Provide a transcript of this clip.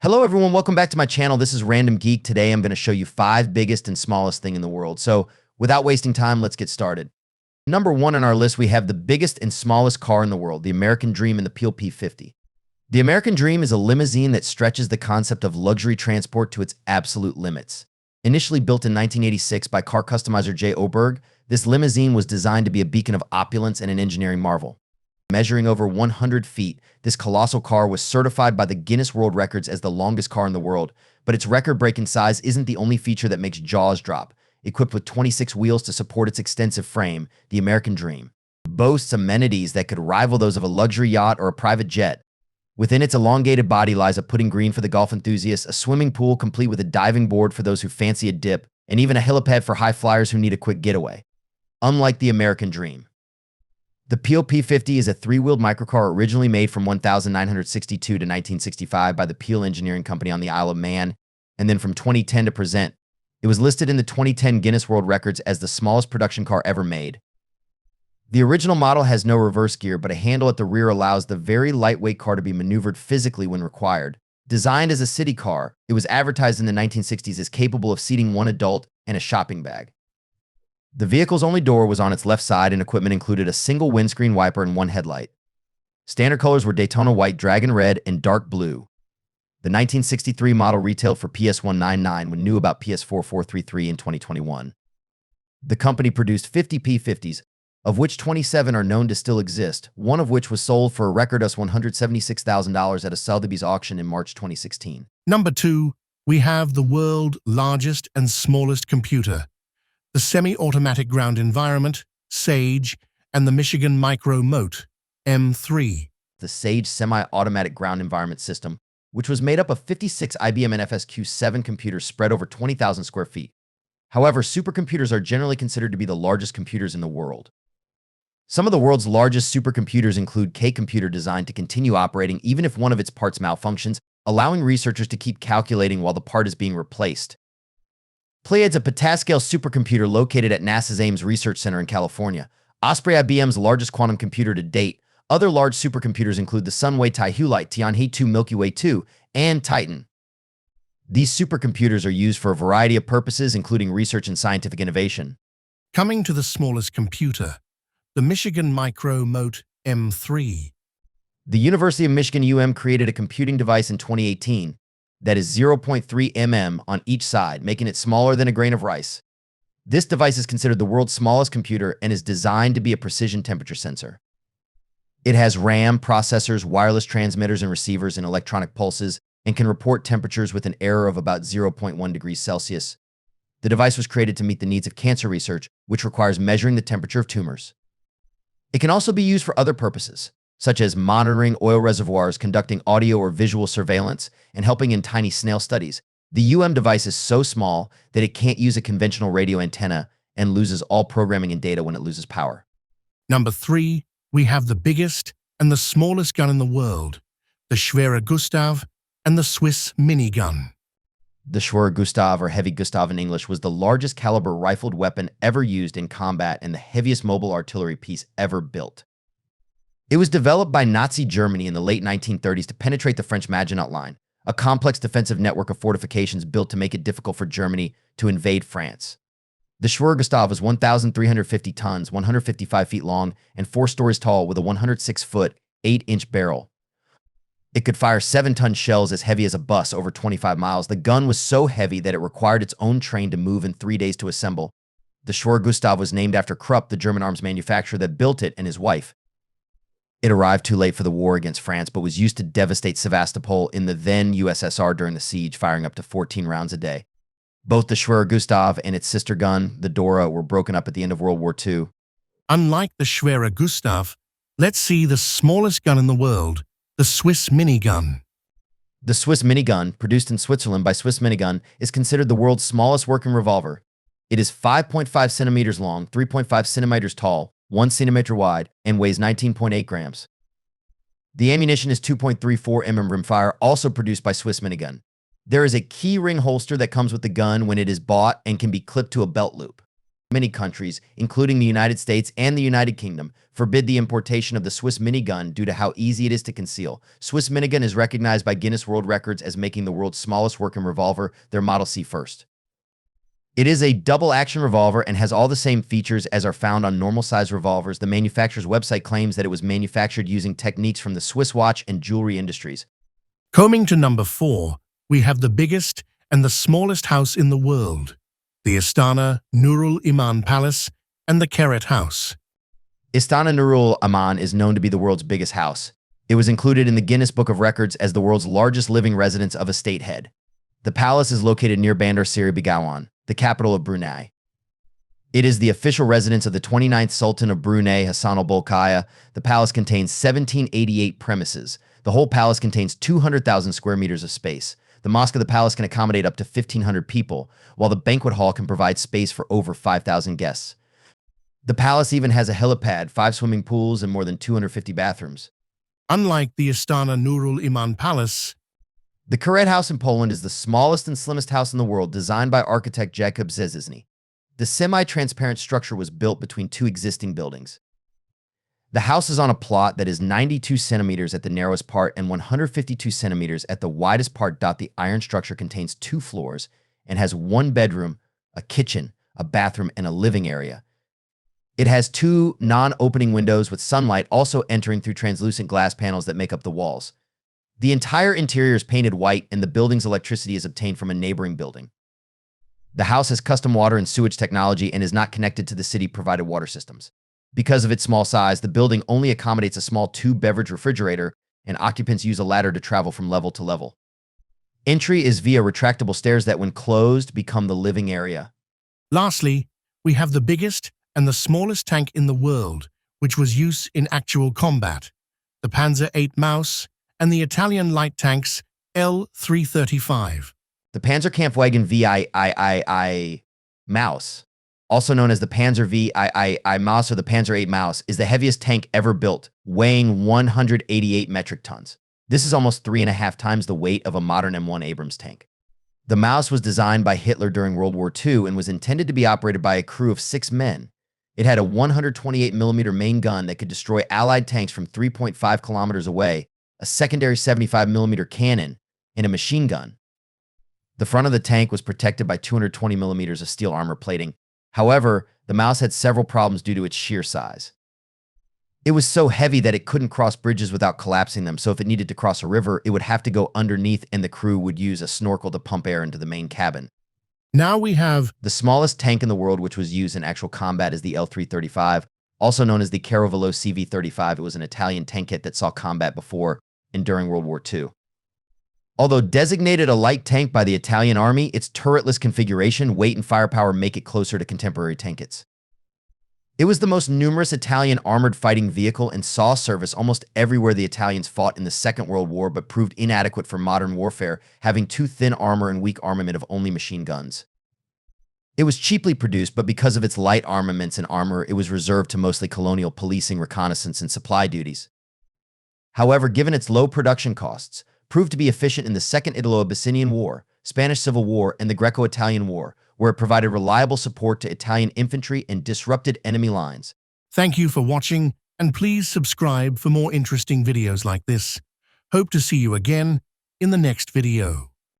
Hello everyone, welcome back to my channel. This is Random Geek. Today I'm going to show you 5 biggest and smallest thing in the world. So without wasting time, let's get started. Number 1 on our list, we have the biggest and smallest car in the world, the American Dream and the Peel P50. The American Dream is a limousine that stretches the concept of luxury transport to its absolute limits. Initially built in 1986 by car customizer Jay Oberg, this limousine was designed to be a beacon of opulence and an engineering marvel. Measuring over 100 feet, this colossal car was certified by the Guinness World Records as the longest car in the world, but its record-breaking size isn't the only feature that makes jaws drop. Equipped with 26 wheels to support its extensive frame, the American Dream boasts amenities that could rival those of a luxury yacht or a private jet. Within its elongated body lies a putting green for the golf enthusiast, a swimming pool complete with a diving board for those who fancy a dip, and even a helipad for high flyers who need a quick getaway. Unlike the American Dream, the Peel P50 is a 3-wheeled microcar originally made from 1962 to 1965 by the Peel Engineering Company on the Isle of Man, and then from 2010 to present. It was listed in the 2010 Guinness World Records as the smallest production car ever made. The original model has no reverse gear, but a handle at the rear allows the very lightweight car to be maneuvered physically when required. Designed as a city car, it was advertised in the 1960s as capable of seating one adult and a shopping bag. The vehicle's only door was on its left side, and equipment included a single windscreen wiper and one headlight. Standard colors were Daytona white, dragon red, and dark blue. The 1963 model retailed for PS199 when new about PS4433 in 2021. The company produced 50 P50s, of which 27 are known to still exist, one of which was sold for a record $176,000 at a Sotheby's auction in March 2016. Number 2, we have the world's largest and smallest computer, the Semi-Automatic Ground Environment, SAGE, and the Michigan Micro Mote, M3. The SAGE Semi-Automatic Ground Environment System, which was made up of 56 IBM NFS Q7 computers spread over 20,000 square feet. However, supercomputers are generally considered to be the largest computers in the world. Some of the world's largest supercomputers include K-Computer, designed to continue operating even if one of its parts malfunctions, allowing researchers to keep calculating while the part is being replaced. Pleiades, a petascale supercomputer located at NASA's Ames Research Center in California. Osprey, IBM's largest quantum computer to date. Other large supercomputers include the Sunway Taihulite, Tianhe 2 Milky Way 2, and Titan. These supercomputers are used for a variety of purposes, including research and scientific innovation. Coming to the smallest computer, the Michigan Micro Mote, M3. The University of Michigan created a computing device in 2018 that is 0.3 mm on each side, making it smaller than a grain of rice. This device is considered the world's smallest computer and is designed to be a precision temperature sensor. It has RAM, processors, wireless transmitters and receivers, and electronic pulses, and can report temperatures with an error of about 0.1 degrees Celsius. The device was created to meet the needs of cancer research, which requires measuring the temperature of tumors. It can also be used for other purposes, such as monitoring oil reservoirs, conducting audio or visual surveillance, and helping in tiny snail studies. The device is so small that it can't use a conventional radio antenna and loses all programming and data when it loses power. Number 3, we have the biggest and the smallest gun in the world, the Schwerer Gustav and the Swiss minigun. The Schwerer Gustav, or Heavy Gustav in English, was the largest caliber rifled weapon ever used in combat and the heaviest mobile artillery piece ever built. It was developed by Nazi Germany in the late 1930s to penetrate the French Maginot Line, a complex defensive network of fortifications built to make it difficult for Germany to invade France. The Schwerer Gustav was 1,350 tons, 155 feet long, and 4 stories tall with a 106-foot, 8-inch barrel. It could fire 7-ton shells as heavy as a bus over 25 miles. The gun was so heavy that it required its own train to move in 3 days to assemble. The Schwerer Gustav was named after Krupp, the German arms manufacturer that built it, and his wife. It arrived too late for the war against France, but was used to devastate Sevastopol in the then USSR during the siege, firing up to 14 rounds a day. Both the Schwerer Gustav and its sister gun, the Dora, were broken up at the end of World War II. Unlike the Schwerer Gustav, let's see the smallest gun in the world, the Swiss minigun. The Swiss minigun, produced in Switzerland by Swiss Minigun, is considered the world's smallest working revolver. It is 5.5 centimeters long, 3.5 centimeters tall, 1 centimeter wide, and weighs 19.8 grams. The ammunition is 2.34 mm rimfire, also produced by Swiss Minigun. There is a key ring holster that comes with the gun when it is bought and can be clipped to a belt loop. Many countries, including the United States and the United Kingdom, forbid the importation of the Swiss minigun due to how easy it is to conceal. Swiss minigun is recognized by Guinness World Records as making the world's smallest working revolver, their Model C first. It is a double-action revolver and has all the same features as are found on normal-sized revolvers. The manufacturer's website claims that it was manufactured using techniques from the Swiss watch and jewelry industries. Coming to number 4, we have the biggest and the smallest house in the world, the Istana Nurul Iman Palace and the Keret House. Istana Nurul Iman is known to be the world's biggest house. It was included in the Guinness Book of Records as the world's largest living residence of a state head. The palace is located near Bandar Seri Begawan, the capital of Brunei. It is the official residence of the 29th Sultan of Brunei, Hassan al-Bolkiah. The palace contains 1788 premises. The whole palace contains 200,000 square meters of space. The mosque of the palace can accommodate up to 1,500 people, while the banquet hall can provide space for over 5,000 guests. The palace even has a helipad, 5 swimming pools, and more than 250 bathrooms. Unlike the Istana Nurul Iman Palace, the Keret House in Poland is the smallest and slimmest house in the world, designed by architect Jakub Szczesny. The semi-transparent structure was built between 2 existing buildings. The house is on a plot that is 92 centimeters at the narrowest part and 152 centimeters at the widest part. The iron structure contains 2 floors and has 1 bedroom, a kitchen, a bathroom, and a living area. It has 2 non-opening windows with sunlight also entering through translucent glass panels that make up the walls. The entire interior is painted white, and the building's electricity is obtained from a neighboring building. The house has custom water and sewage technology and is not connected to the city-provided water systems. Because of its small size, the building only accommodates a small 2-beverage refrigerator, and occupants use a ladder to travel from level to level. Entry is via retractable stairs that, when closed, become the living area. Lastly, we have the biggest and the smallest tank in the world, which was used in actual combat, the Panzer VIII Maus and the Italian light tanks L-335. The Panzerkampfwagen VIII Maus, also known as the Panzer VIII Maus or the Panzer VIII Maus, is the heaviest tank ever built, weighing 188 metric tons. This is almost 3.5 times the weight of a modern M1 Abrams tank. The Maus was designed by Hitler during World War II and was intended to be operated by a crew of 6 men. It had a 128mm main gun that could destroy Allied tanks from 3.5 kilometers away, a secondary 75mm cannon, and a machine gun. The front of the tank was protected by 220mm of steel armor plating. However, the Maus had several problems due to its sheer size. It was so heavy that it couldn't cross bridges without collapsing them, so if it needed to cross a river, it would have to go underneath, and the crew would use a snorkel to pump air into the main cabin. Now we have the smallest tank in the world which was used in actual combat is the L-335, also known as the Carovalo CV-35. It was an Italian tank kit that saw combat before and during World War II. Although designated a light tank by the Italian army, its turretless configuration, weight, and firepower make it closer to contemporary tank kits. It was the most numerous Italian armored fighting vehicle and saw service almost everywhere the Italians fought in the Second World War, but proved inadequate for modern warfare, having too thin armor and weak armament of only machine guns. It was cheaply produced, but because of its light armaments and armor, it was reserved to mostly colonial policing, reconnaissance, and supply duties. However, given its low production costs, proved to be efficient in the Second Italo-Abyssinian War, Spanish Civil War, and the Greco-Italian War, where it provided reliable support to Italian infantry and disrupted enemy lines. Thank you for watching, and please subscribe for more interesting videos like this. Hope to see you again in the next video.